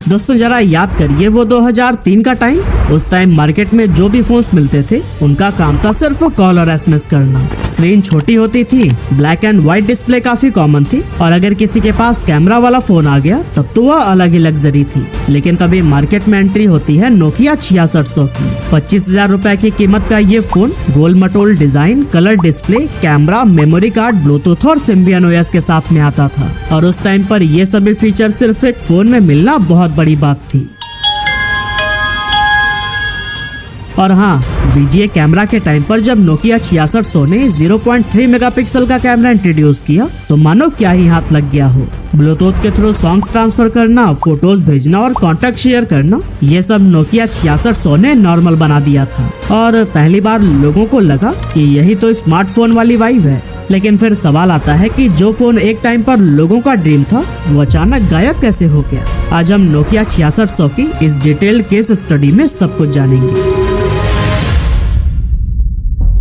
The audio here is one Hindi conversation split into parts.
दोस्तों जरा याद करिए वो 2003 का टाइम। उस टाइम मार्केट में जो भी फोन्स मिलते थे उनका काम था सिर्फ कॉल और एसएमएस करना। स्क्रीन छोटी होती थी, ब्लैक एंड व्हाइट डिस्प्ले काफी कॉमन थी और अगर किसी के पास कैमरा वाला फोन आ गया तब तो वह अलग ही लग्जरी थी। लेकिन तभी मार्केट में एंट्री होती है नोकिया 6600 की। 25,000 रुपए की कीमत का ये फोन गोल मटोल design, colour display, camera, memory card, Bluetooth और सिम्बियन ओएस के साथ में आता था और उस टाइम पर ये सभी फीचर सिर्फ एक फोन में मिलना बहुत बड़ी बात थी। और हाँ, वीजीए कैमरा के टाइम पर जब नोकिया 6600 ने 0.3 मेगापिक्सल का कैमरा इंट्रोड्यूस किया तो मानो क्या ही हाथ लग गया हो। ब्लूटूथ के थ्रू सॉन्ग्स ट्रांसफर करना, फोटोज भेजना और कॉन्टेक्ट शेयर करना, ये सब नोकिया 6600 ने नॉर्मल बना दिया था और पहली बार लोगों को लगा कि यही तो स्मार्टफोन वाली वाइब है। लेकिन फिर सवाल आता है कि जो फोन एक टाइम पर लोगों का ड्रीम था वो अचानक गायब कैसे हो गया। आज हम नोकिया 6600 की इस डिटेल्ड केस स्टडी में सब कुछ जानेंगे।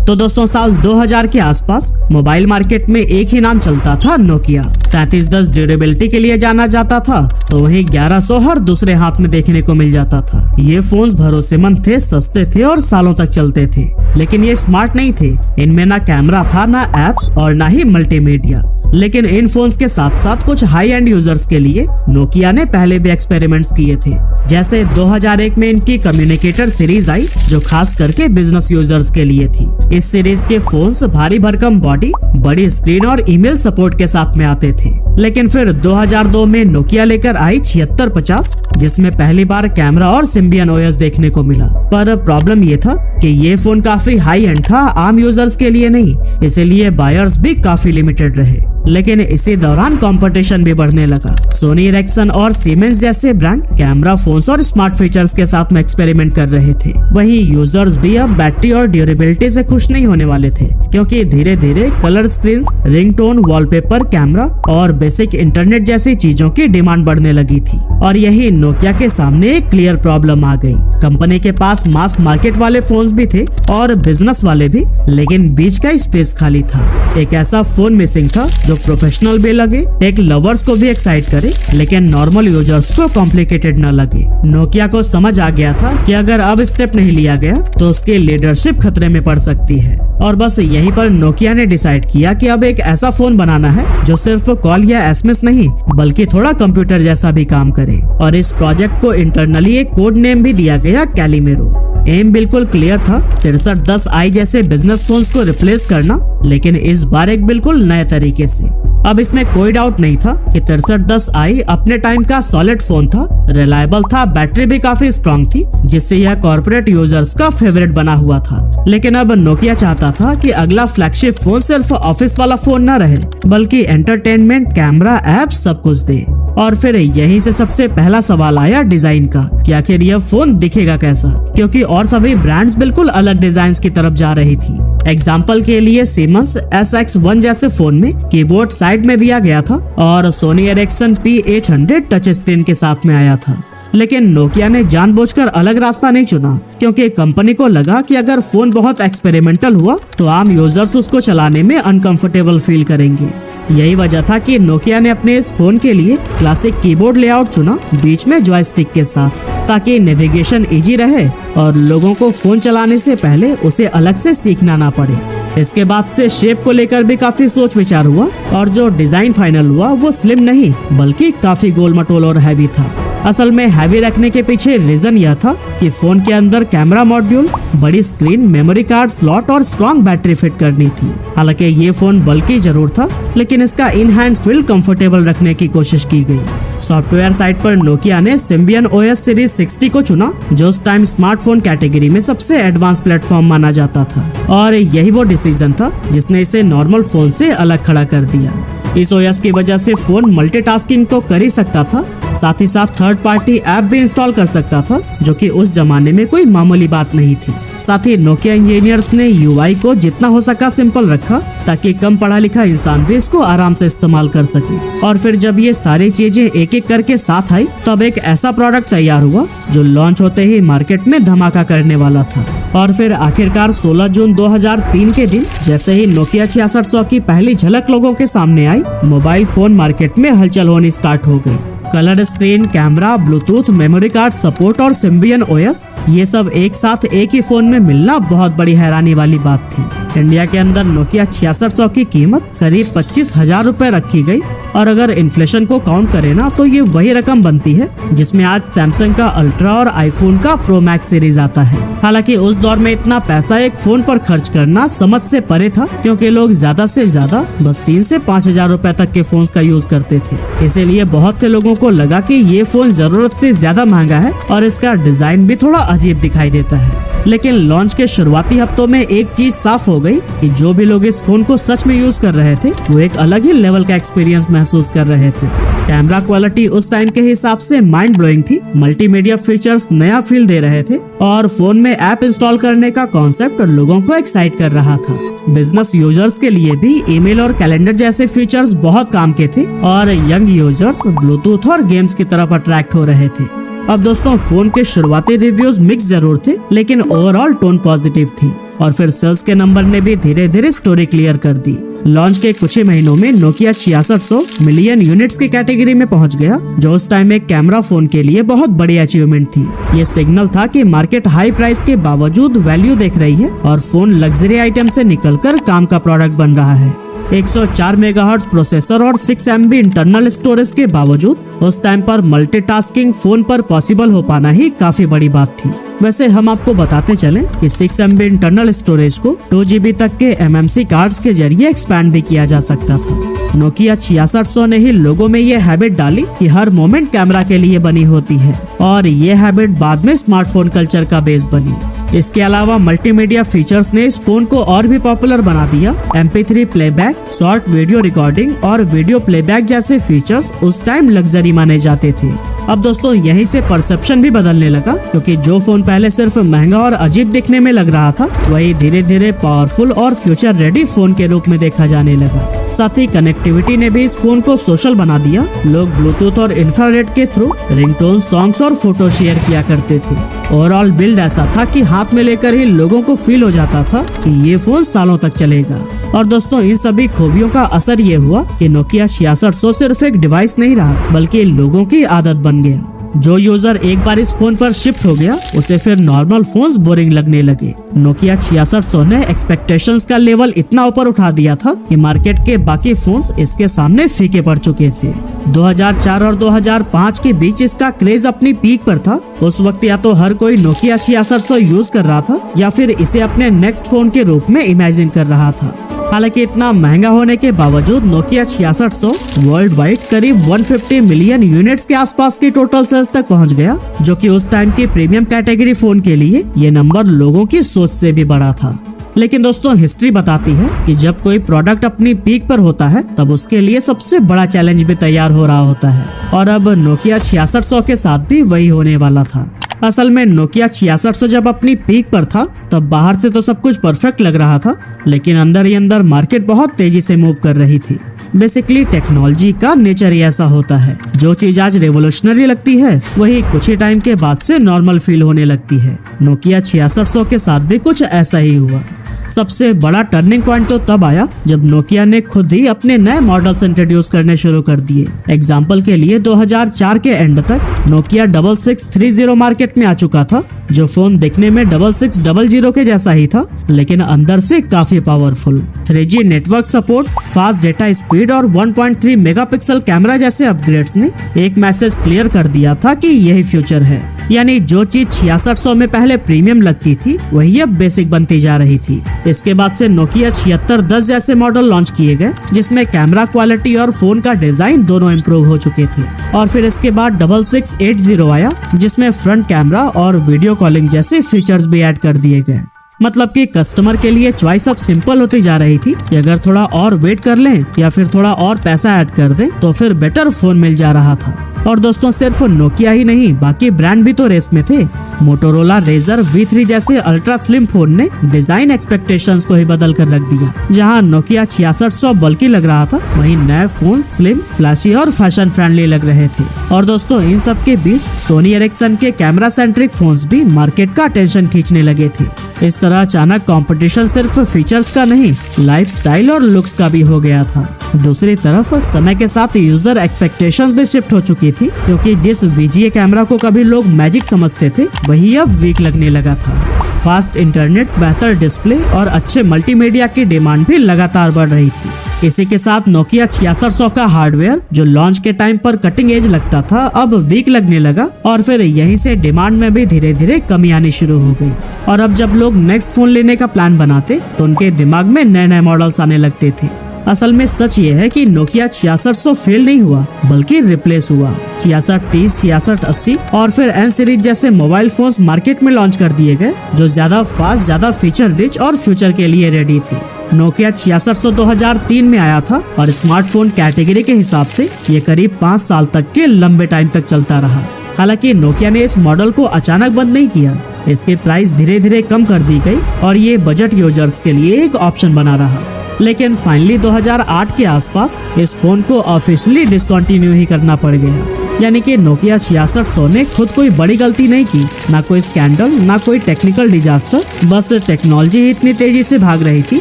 तो दोस्तों साल 2000 के आसपास मोबाइल मार्केट में एक ही नाम चलता था, नोकिया। 3310 ड्यूरेबिलिटी के लिए जाना जाता था तो वहीं 1100 हर दूसरे हाथ में देखने को मिल जाता था। ये फोन्स भरोसेमंद थे, सस्ते थे और सालों तक चलते थे। लेकिन ये स्मार्ट नहीं थे। इनमें ना कैमरा था, ना एप्स और ना ही मल्टीमीडिया। लेकिन इन फोन्स के साथ साथ कुछ हाई एंड यूजर्स के लिए नोकिया ने पहले भी एक्सपेरिमेंट्स किए थे। जैसे 2001 में इनकी कम्युनिकेटर सीरीज आई जो खास करके बिजनेस यूजर्स के लिए थी। इस सीरीज के फोन्स भारी भरकम बॉडी, बड़ी स्क्रीन और ईमेल सपोर्ट के साथ में आते थे। लेकिन फिर 2002 में नोकिया लेकर आई 7650 जिसमें पहली बार कैमरा और सिम्बियन ओएस देखने को मिला। पर प्रॉब्लम ये था कि ये फोन काफी हाई एंड था, आम यूजर्स के लिए नहीं, इसीलिए बायर्स भी काफी लिमिटेड रहे। लेकिन इसी दौरान कंपटीशन भी बढ़ने लगा। सोनी इरिक्सन और सीमेंस जैसे ब्रांड कैमरा फोन्स और स्मार्ट फीचर्स के साथ में एक्सपेरिमेंट कर रहे थे। वहीं यूजर्स भी अब बैटरी और ड्यूरेबिलिटी से खुश नहीं होने वाले थे, क्योंकि धीरे धीरे colour screens, ringtone, wallpaper, camera और बेसिक इंटरनेट जैसी चीजों की डिमांड बढ़ने लगी थी। और यही नोकिया के सामने एक क्लियर प्रॉब्लम आ गई। कंपनी के पास मास मार्केट वाले फोन्स भी थे और बिजनेस वाले भी, लेकिन बीच का स्पेस खाली था। एक ऐसा फोन मिसिंग था जो प्रोफेशनल भी लगे, टेक लवर्स को भी एक्साइट करे, लेकिन नॉर्मल यूजर्स को कॉम्प्लिकेटेड न लगे। नोकिया को समझ आ गया था कि अगर अब स्टेप नहीं लिया गया तो उसकी लीडरशिप खतरे में पड़ सकती है। और बस यहीं पर नोकिया ने डिसाइड किया कि अब एक ऐसा फोन बनाना है जो सिर्फ कॉल या एसएमएस नहीं बल्कि थोड़ा कंप्यूटर जैसा भी काम करे। और इस प्रोजेक्ट को इंटरनली एक कोड नेम भी दिया गया, कैलिमेरो। एम बिल्कुल क्लियर था, 6310i जैसे बिजनेस फोन्स को रिप्लेस करना, लेकिन इस बार एक बिल्कुल नए तरीके से। अब इसमें कोई डाउट नहीं था कि 6310i अपने टाइम का सॉलिड फोन था, रिलायबल था, बैटरी भी काफी स्ट्रॉन्ग थी, जिससे यह कॉर्पोरेट यूजर्स का फेवरेट बना हुआ था। लेकिन अब नोकिया चाहता था कि अगला फ्लैगशिप फोन सिर्फ ऑफिस वाला फोन न रहे, बल्कि एंटरटेनमेंट, कैमरा, ऐप सब कुछ दे। और फिर यहीं से सबसे पहला सवाल आया डिजाइन का कि आखिर यह फोन दिखेगा कैसा, क्योंकि और सभी ब्रांड्स बिल्कुल अलग डिजाइन की तरफ जा रही थी। एग्जाम्पल के लिए सीमेंस SX1 जैसे फोन में कीबोर्ड साइड में दिया गया था और Sony Ericsson P800 touch screen के साथ में आया था। लेकिन नोकिया ने जानबूझकर अलग रास्ता नहीं चुना, क्योंकि कंपनी को लगा कि अगर फोन बहुत एक्सपेरिमेंटल हुआ तो आम यूजर्स उसको चलाने में अनकंफर्टेबल फील करेंगे। यही वजह था कि नोकिया ने अपने इस फोन के लिए क्लासिक कीबोर्ड लेआउट चुना, बीच में जॉयस्टिक के साथ, ताकि नेविगेशन इजी रहे और लोगों को फोन चलाने से पहले उसे अलग से सीखना ना पड़े। इसके बाद से शेप को लेकर भी काफी सोच विचार हुआ और जो डिजाइन फाइनल हुआ वो स्लिम नहीं बल्कि काफी गोल मटोल और हैवी था। असल में हैवी रखने के पीछे रीजन यह था कि फोन के अंदर कैमरा मॉड्यूल, बड़ी स्क्रीन, मेमोरी कार्ड स्लॉट और स्ट्रॉन्ग बैटरी फिट करनी थी। हालांकि ये फोन बल्कि जरूर था, लेकिन इसका इन हैंड फील कंफर्टेबल रखने की कोशिश की गई। सॉफ्टवेयर साइड पर नोकिया ने सिम्बियन ओएस सीरीज 60 को चुना, जो उस टाइम स्मार्टफोन कैटेगरी में सबसे एडवांस प्लेटफॉर्म माना जाता था। और यही वो डिसीजन था जिसने इसे नॉर्मल फोन से अलग खड़ा कर दिया। इस ओएस की वजह से फोन मल्टीटास्किंग तो कर ही सकता था, साथ ही साथ थर्ड पार्टी ऐप भी इंस्टॉल कर सकता था, जो कि उस जमाने में कोई मामूली बात नहीं थी। साथ ही नोकिया इंजीनियर्स ने यूआई को जितना हो सका सिंपल रखा, ताकि कम पढ़ा लिखा इंसान भी इसको आराम से इस्तेमाल कर सके। और फिर जब ये सारी चीजें एक एक करके साथ आई, तब एक ऐसा प्रोडक्ट तैयार हुआ जो लॉन्च होते ही मार्केट में धमाका करने वाला था। और फिर आखिरकार 16 जून 2003 के दिन जैसे ही नोकिया 6600 की पहली झलक लोगों के सामने आई, मोबाइल फोन मार्केट में हलचल होनी स्टार्ट हो गई। Colour screen, camera, Bluetooth, memory card support और सिम्बियन ओएस, ये सब एक साथ एक ही फोन में मिलना बहुत बड़ी हैरानी वाली बात थी। इंडिया के अंदर नोकिया 6600 की कीमत करीब 25,000 रुपए रखी गई और अगर इन्फ्लेशन को काउंट करें ना तो ये वही रकम बनती है जिसमें आज सैमसंग का अल्ट्रा और आईफोन का प्रो मैक्स सीरीज आता है। हालांकि उस दौर में इतना पैसा एक फोन पर खर्च करना समझ से परे था, क्योंकि लोग ज्यादा से ज्यादा बस 3 से 5,000 रुपए तक के फोन्स का यूज करते थे। इसीलिए बहुत से लोगों को लगा कि ये फोन जरूरत से ज्यादा महंगा है और इसका डिजाइन भी थोड़ा अजीब दिखाई देता है। लेकिन लॉन्च के शुरुआती हफ्तों में एक चीज साफ हो गई कि जो भी लोग इस फोन को सच में यूज कर रहे थे वो एक अलग ही लेवल का एक्सपीरियंस महसूस कर रहे थे। कैमरा क्वालिटी उस टाइम के हिसाब से माइंड ब्लोइंग थी, मल्टीमीडिया फीचर्स नया फील दे रहे थे और फोन में ऐप इंस्टॉल करने का कॉन्सेप्ट लोगों को एक्साइट कर रहा था। बिजनेस यूजर्स के लिए भी ईमेल और कैलेंडर जैसे फीचर्स बहुत काम के थे और यंग यूजर्स ब्लूटूथ और गेम्स की तरफ अट्रैक्ट हो रहे थे। अब दोस्तों फोन के शुरुआती रिव्यूज मिक्स जरूर थे, लेकिन ओवरऑल टोन पॉजिटिव थी और फिर सेल्स के नंबर ने भी धीरे धीरे स्टोरी क्लियर कर दी। लॉन्च के कुछ ही महीनों में नोकिया 6600 मिलियन यूनिट्स की कैटेगरी में पहुंच गया, जो उस टाइम एक कैमरा फोन के लिए बहुत बड़ी अचीवमेंट थी। ये सिग्नल था कि मार्केट हाई प्राइस के बावजूद वैल्यू देख रही है और फोन लग्जरी आइटम से निकलकर काम का प्रोडक्ट बन रहा है। 104 मेगाहर्ट्ज प्रोसेसर और 6 MB इंटरनल स्टोरेज के बावजूद उस टाइम पर मल्टीटास्किंग फोन पर पॉसिबल हो पाना ही काफी बड़ी बात थी। वैसे हम आपको बताते चलें कि 6 MB इंटरनल स्टोरेज को 2 GB तक के MMC कार्ड्स के जरिए एक्सपैंड भी किया जा सकता था। नोकिया 6600 ने ही लोगों में ये हैबिट डाली कि हर मोमेंट कैमरा के लिए बनी होती है और ये हैबिट बाद में स्मार्टफोन कल्चर का बेस बनी। इसके अलावा मल्टीमीडिया फीचर्स ने इस फोन को और भी पॉपुलर बना दिया। MP3 playback, short video recording और वीडियो प्लेबैक जैसे फीचर्स उस टाइम लग्जरी माने जाते थे। अब दोस्तों यहीं से परसेप्शन भी बदलने लगा, क्योंकि जो फोन पहले सिर्फ महंगा और अजीब दिखने में लग रहा था वही धीरे धीरे पावरफुल और फ्यूचर रेडी फोन के रूप में देखा जाने लगा। साथ ही कनेक्टिविटी ने भी इस फोन को सोशल बना दिया। लोग ब्लूटूथ और इंफ्रारेड के थ्रू रिंगटोन, सॉन्ग्स और फोटो शेयर किया करते थे। ओवरऑल बिल्ड ऐसा था कि हाथ में लेकर ही लोगों को फील हो जाता था कि ये फोन सालों तक चलेगा। और दोस्तों इन सभी खूबियों का असर ये हुआ कि नोकिया 6600 सिर्फ एक डिवाइस नहीं रहा, बल्कि लोगों की आदत बन गया। जो यूजर एक बार इस फोन पर शिफ्ट हो गया उसे फिर नॉर्मल फोन्स बोरिंग लगने लगे। नोकिया 6600 ने एक्सपेक्टेशंस का लेवल इतना ऊपर उठा दिया था कि मार्केट के बाकी फोन्स इसके सामने फीके पड़ चुके थे। 2004 और 2005 के बीच इसका क्रेज अपनी पीक पर था। उस वक्त या तो हर कोई नोकिया 6600 यूज कर रहा था या फिर इसे अपने नेक्स्ट फोन के रूप में इमेजिन कर रहा था। हालांकि इतना महंगा होने के बावजूद नोकिया 6600 वर्ल्ड वाइड करीब 150 मिलियन यूनिट्स के आसपास की टोटल सेल्स तक पहुंच गया, जो कि उस टाइम की प्रीमियम कैटेगरी फोन के लिए ये नंबर लोगों की सोच से भी बड़ा था। लेकिन दोस्तों हिस्ट्री बताती है कि जब कोई प्रोडक्ट अपनी पीक पर होता है तब उसके लिए सबसे बड़ा चैलेंज भी तैयार हो रहा होता है, और अब नोकिया 6600 के साथ भी वही होने वाला था। असल में नोकिया 6600 जब अपनी पीक पर था तब बाहर से तो सब कुछ परफेक्ट लग रहा था, लेकिन अंदर ही अंदर मार्केट बहुत तेजी से मूव कर रही थी। बेसिकली टेक्नोलॉजी का नेचर ही ऐसा होता है, जो चीज आज रेवोल्यूशनरी लगती है वही कुछ ही टाइम के बाद से नॉर्मल फील होने लगती है। नोकिया 6600 के साथ भी कुछ ऐसा ही हुआ। सबसे बड़ा टर्निंग पॉइंट तो तब आया जब नोकिया ने खुद ही अपने नए मॉडल्स इंट्रोड्यूस करने शुरू कर दिए। एग्जाम्पल के लिए 2004 के एंड तक नोकिया 6630 मार्केट में आ चुका था, जो फोन दिखने में 6600 के जैसा ही था, लेकिन अंदर से काफी powerful. 3G network support, fast data speed और 1.3 मेगापिक्सल कैमरा जैसे अपग्रेड्स ने एक मैसेज क्लियर कर दिया था कि यही फ्यूचर है। यानी जो चीज 6600 में पहले प्रीमियम लगती थी वही अब बेसिक बनती जा रही थी। इसके बाद से नोकिया 7610 जैसे मॉडल लॉन्च किए गए, जिसमें कैमरा क्वालिटी और फोन का डिजाइन दोनों इम्प्रूव हो चुके थे। और फिर इसके बाद 6680 आया, जिसमें फ्रंट कैमरा और वीडियो कॉलिंग जैसे फीचर्स भी ऐड कर दिए गए। मतलब कि कस्टमर के लिए चॉइस अब सिंपल होती जा रही थी कि अगर थोड़ा और वेट कर लें या फिर थोड़ा और पैसा ऐड कर दें तो फिर बेटर फोन मिल जा रहा था। और दोस्तों सिर्फ नोकिया ही नहीं, बाकी ब्रांड भी तो रेस में थे। मोटोरोला रेजर V3 जैसे अल्ट्रा स्लिम फोन ने डिजाइन एक्सपेक्टेशंस को ही बदल कर रख दिया। जहां नोकिया 6600 बल्कि लग रहा था, वहीं नए फोन स्लिम, फ्लैशी और फैशन फ्रेंडली लग रहे थे। और दोस्तों, इन सब के बीच सोनी एरिक्सन के कैमरा सेंट्रिक फोन्स भी मार्केट का अटेंशन खींचने लगे थे। इस तरह अचानक कंपटीशन सिर्फ फीचर्स का नहीं, लाइफस्टाइल और लुक्स का भी हो गया था। दूसरी तरफ समय के साथ यूजर एक्सपेक्टेशंस भी शिफ्ट हो चुकी थी, क्योंकि जिस VGA कैमरा को कभी लोग मैजिक समझते थे, वही अब वीक लगने लगा था। फास्ट इंटरनेट, बेहतर डिस्प्ले और अच्छे मल्टीमीडिया की डिमांड भी लगातार बढ़ रही थी। इसी के साथ नोकिया 6600 का हार्डवेयर, जो लॉन्च के टाइम पर कटिंग एज लगता था, अब वीक लगने लगा और फिर यहीं से डिमांड में भी धीरे धीरे कमी आनी शुरू हो गई। और अब जब लोग नेक्स्ट फोन लेने का प्लान बनाते, तो उनके दिमाग में नए नए मॉडल्स आने लगते थे। असल में सच ये है कि नोकिया 6600 फेल नहीं हुआ, बल्कि रिप्लेस हुआ। 6630, 6680 और फिर N सीरीज जैसे मोबाइल फोन्स मार्केट में लॉन्च कर दिए गए, जो ज्यादा फास्ट, ज्यादा फीचर रिच और फ्यूचर के लिए रेडी थे। नोकिया 6600 2003 में आया था और स्मार्टफोन कैटेगरी के हिसाब से ये करीब 5 साल तक के लंबे टाइम तक चलता रहा। हालांकि नोकिया ने इस मॉडल को अचानक बंद नहीं किया, इसकी प्राइस धीरे धीरे कम कर दी गई और ये बजट यूजर्स के लिए एक ऑप्शन बना रहा। लेकिन फाइनली 2008 के आसपास इस फोन को ऑफिशियली डिसकंटिन्यू ही करना पड़ गया। यानी कि नोकिया 6600 ने खुद कोई बड़ी गलती नहीं की, ना कोई स्कैंडल, ना कोई टेक्निकल डिजास्टर, बस टेक्नोलॉजी ही इतनी तेजी से भाग रही थी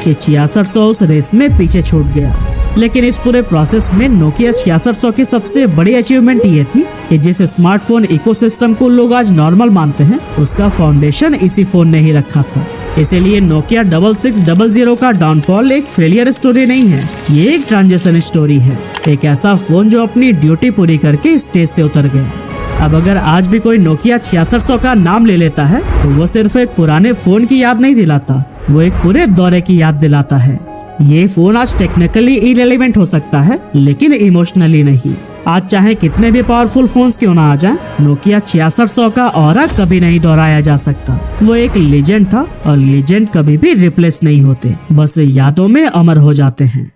कि 6600 उस रेस में पीछे छूट गया। लेकिन इस पूरे प्रोसेस में नोकिया 6600 की सबसे बड़ी अचीवमेंट ये थी कि जिस स्मार्टफोन इकोसिस्टम को लोग आज नॉर्मल मानते हैं, उसका फाउंडेशन इसी फोन ने ही रखा था। इसीलिए नोकिया 6600 का डाउनफॉल एक फेलियर स्टोरी नहीं है, ये एक ट्रांजिशन स्टोरी है। एक ऐसा फोन जो अपनी ड्यूटी पूरी करके स्टेज से उतर गया। अब अगर आज भी कोई नोकिया 6600 का नाम ले लेता है, तो वो सिर्फ एक पुराने फोन की याद नहीं दिलाता, वो एक पूरे दौरे की याद दिलाता है। ये फोन आज टेक्निकली इरेलेवेंट हो सकता है, लेकिन इमोशनली नहीं। आज चाहे कितने भी पावरफुल फोन्स क्यों ना आ जाएं, नोकिया 6600 का ऑरा कभी नहीं दोहराया जा सकता। वो एक लेजेंड था और लेजेंड कभी भी रिप्लेस नहीं होते, बस यादों में अमर हो जाते हैं।